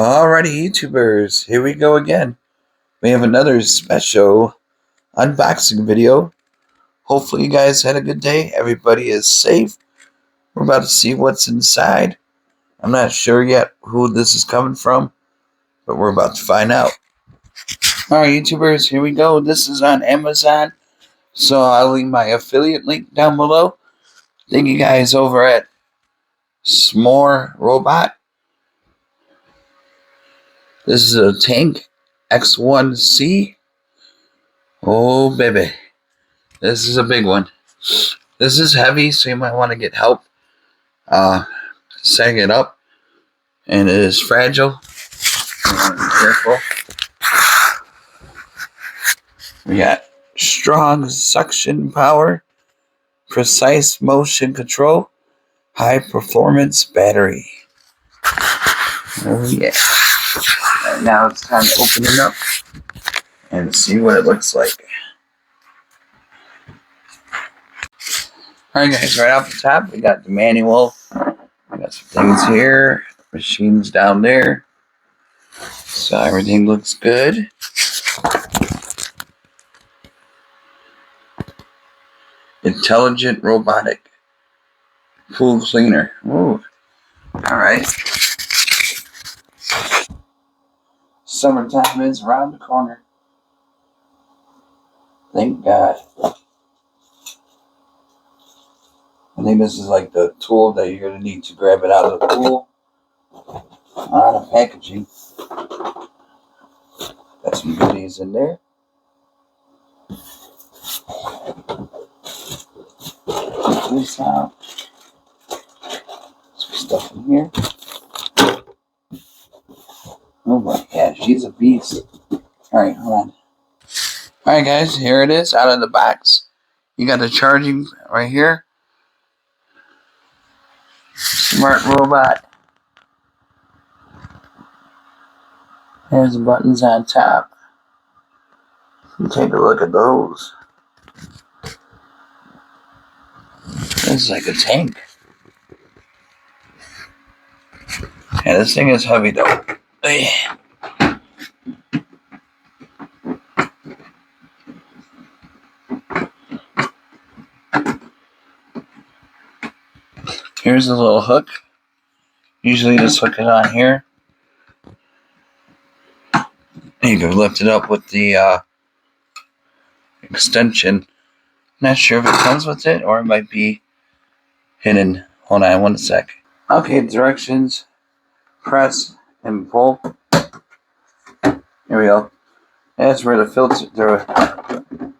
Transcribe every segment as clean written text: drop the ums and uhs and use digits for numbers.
Alrighty, YouTubers, here we go again. We have another special unboxing video. Hopefully you guys had a good day. Everybody is safe. We're about to see what's inside. I'm not sure yet who this is coming from, but we're about to find out. Alright, YouTubers, here we go. This is on Amazon, so I'll leave my affiliate link down below. Thank you guys over at SMOROBOT. This is a tank, X1C. Oh, baby. This is a big one. This is heavy, so you might want to get help setting it up. And it is fragile. Be careful. We got strong suction power, precise motion control, high performance battery. Oh yeah. And now it's time to open it up and see what it looks like. Alright guys, right off the top we got the manual. We got some things here, machines down there. So everything looks good. Intelligent robotic pool cleaner. Ooh. Alright. Summertime is around the corner. Thank God. I think this is like the tool that you're going to need to grab it out of the pool. Out of packaging. Got some goodies in there. Take this out. Some stuff in here. Oh my God, she's a beast. Alright, hold on. Alright guys, here it is out of the box. You got the charging right here. Smart robot. There's the buttons on top. Take a look at those. This is like a tank. Yeah, this thing is heavy though. Here's a little hook. Usually just hook it on here. You can lift it up with the extension. Not sure if it comes with it or it might be hidden. Hold on one sec. Okay, directions. Press and pull. Here we go. That's where the filter, the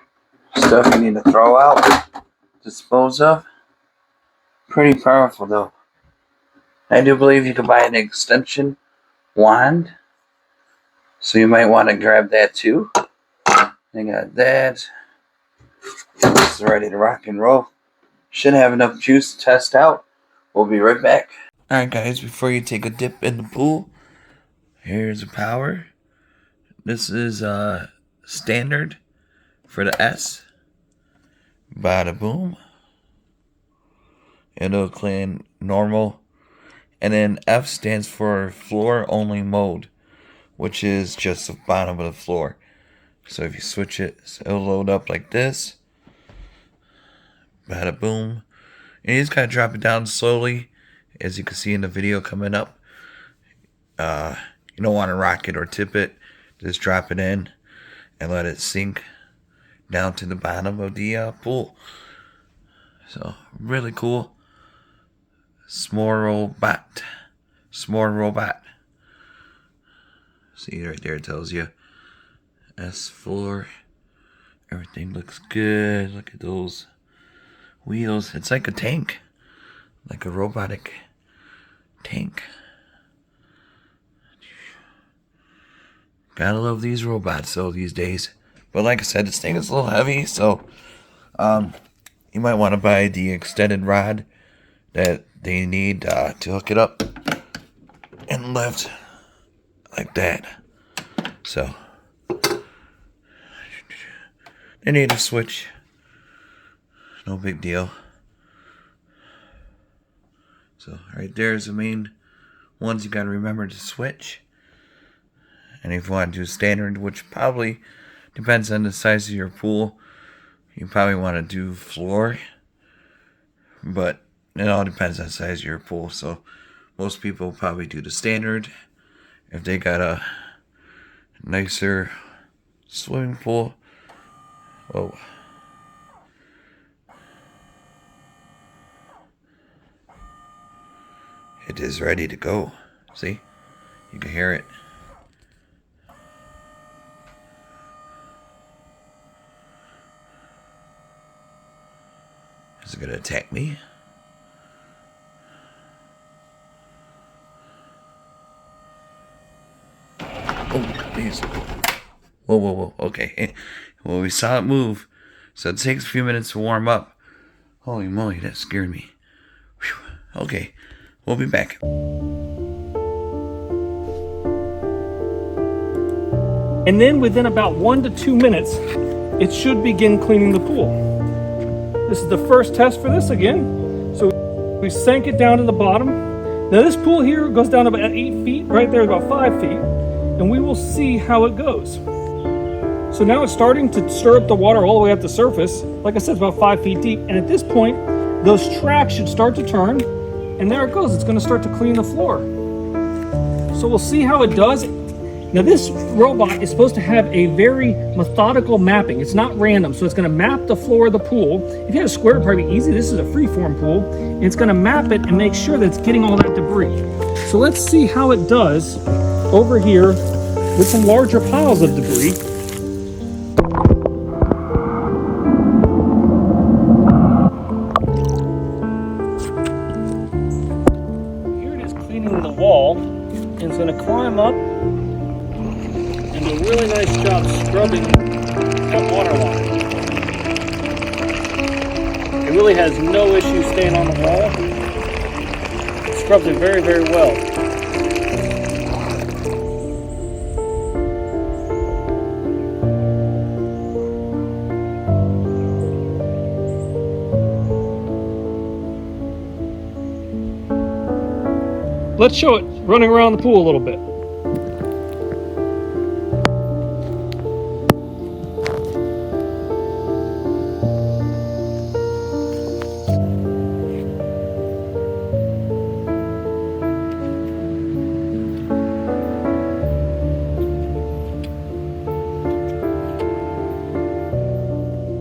stuff you need to throw out, dispose of. Pretty powerful though. I do believe you can buy an extension wand, so you might want to grab that too. I got that. It's ready to rock and roll. Should have enough juice to test out. We'll be right back. Alright guys, before you take a dip in the pool, here's the power. This is standard for the S. Bada boom. It'll clean normal. And then F stands for floor only mode, which is just the bottom of the floor. So if you switch it, it'll load up like this. Bada boom. And you just gotta drop it down slowly, as you can see in the video coming up. You don't want to rock it or tip it. Just drop it in and let it sink down to the bottom of the pool. So really cool. SMOROBOT. SMOROBOT. See right there, it tells you S4. Everything looks good. Look at those wheels. It's like a tank, like a robotic tank. Gotta love these robots though these days. But like I said, this thing is a little heavy, so you might want to buy the extended rod that they need to hook it up and lift like that. So they need a switch. No big deal. So right there's the main ones you gotta remember to switch. And if you want to do standard, which probably depends on the size of your pool, you probably want to do floor. But it all depends on the size of your pool. So most people probably do the standard. If they got a nicer swimming pool. Oh. It is ready to go. See? You can hear it. Is it going to attack me? Oh, please. Whoa, whoa, whoa. Okay. Well, we saw it move. So it takes a few minutes to warm up. Holy moly, that scared me. Whew. Okay. We'll be back. And then within about 1 to 2 minutes, it should begin cleaning the pool. This is the first test for this again. So we sank it down to the bottom. Now this pool here goes down about 8 feet. Right there, about 5 feet. And we will see how it goes. So now it's starting to stir up the water all the way up the surface. Like I said, it's about 5 feet deep. And at this point, those tracks should start to turn. And there it goes. It's going to start to clean the floor. So we'll see how it does. Now this robot is supposed to have a very methodical mapping. It's not random, so it's going to map the floor of the pool. If you had a square, it'd probably be easy. This is a freeform pool. And it's going to map it and make sure that it's getting all that debris. So let's see how it does over here with some larger piles of debris. Here it is cleaning the wall, and it's going to climb up and do a really nice job scrubbing that water line. It really has no issue staying on the wall. It scrubs it very, very well. Let's show it running around the pool a little bit.